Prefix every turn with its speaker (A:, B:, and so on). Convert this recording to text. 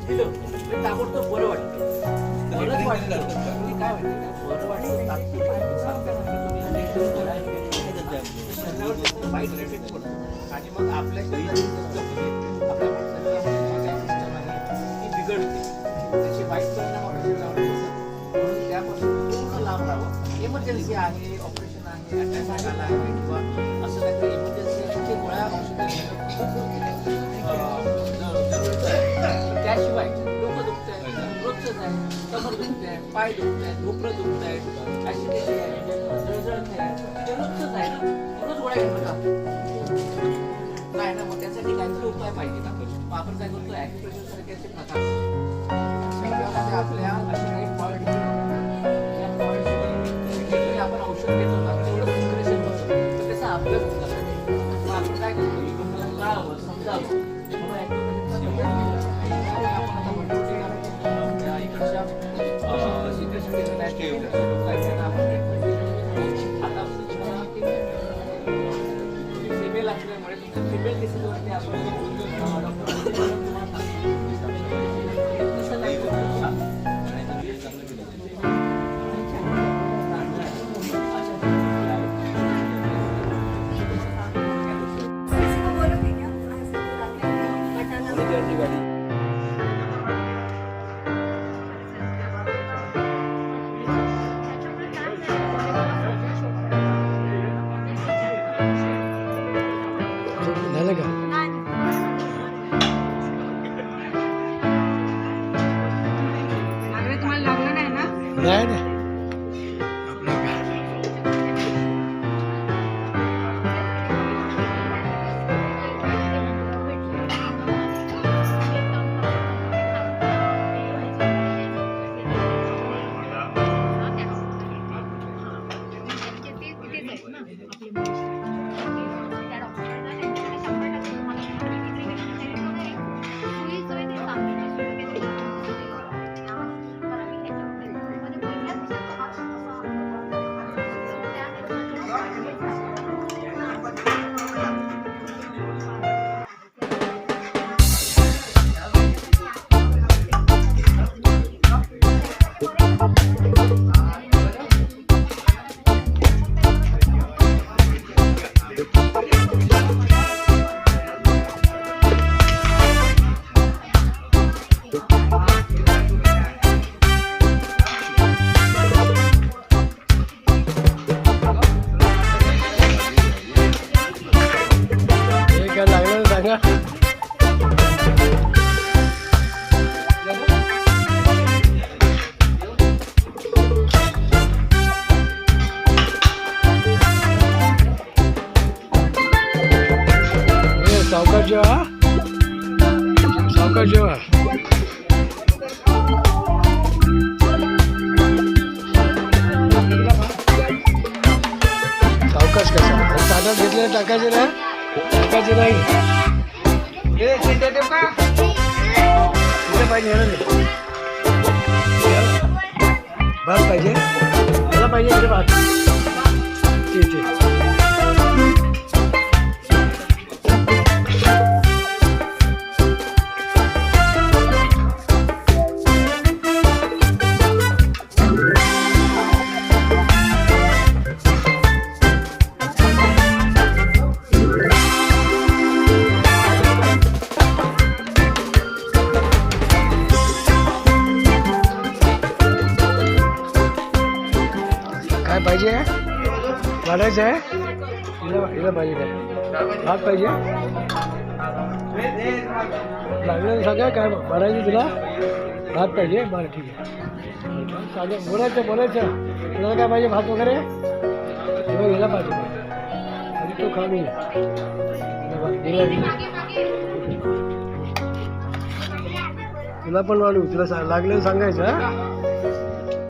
A: दिलं तर ताबडतोब बरं वाटतं. बरंच वाटतं म्हणजे काय माहिती का, बरं वाटतं तात्पुरतं सांगताना तुम्ही शरीरावर त्याचा वाईट इफेक्ट पडतो आणि मग आपल्या शरीराची सिस्टम आपल्या शरीरामध्ये काही सिस्टम आहे ती बिघडते, त्याचे वाईट परिणाम आपल्या शरीरावर होतात. म्हणून त्यापासून पूर्ण लांब राहावं. इमर्जन्सी आहे, ऑपरेशन आहे, अटॅक आला आहे किंवा असं काहीतरी इमर्जन्सी आहे, गोळ्या औषधं त्याशिवाय डोकं दुखतंय, रोजच आहे, कमर दुखतंय, पाय दुखतंय, ढोपरं दुखतंय, ऍसिडिटी आहे, जळजळत आहे, ते रोजच आहे ना, रोज गोळ्या घेऊन का नाही ना. मग त्यासाठी काहीतरी उपाय पाहिजे ना. मग आपण काय करतो, ॲक्युप्रेशर सारखे असे प्रकार शरीरामध्ये आपल्या असे काही फॉल्ट या फॉल्टची आपण औषध घेतो ना, तेवढं डिस्क्रिप्शन होतं, तर त्याचा अभ्यास होता. मग आपण काय करतो, लोकांना कळावं, समजावं म्हणून फिमेल असल्यामुळे फिमेल डिसीजवरती आपण
B: झालं का?
C: तुम्हाला लागलं नाही ना?
B: नाही ना. सावकाश जेवा, सावकाश जेवा. सावकाश कसा ताटात घेतले टाकायचे नाही, टाकायचे नाही. पाहिजे भात पाहिजे, मला पाहिजे इकडे भात. ठीक आहे. काय पाहिजे, वाढायचं आहे, हिला पाहिजे काय, भात पाहिजे, लागलं सगळं काय वाढायचं तुला, भात पाहिजे. बरं ठीक आहे, चालेल. बोलायचं तुला काय पाहिजे, भात वगैरे हिला पाहिजे आणि तो खाऊन तुला पण वाढू, तुला लागलं सांगायचं.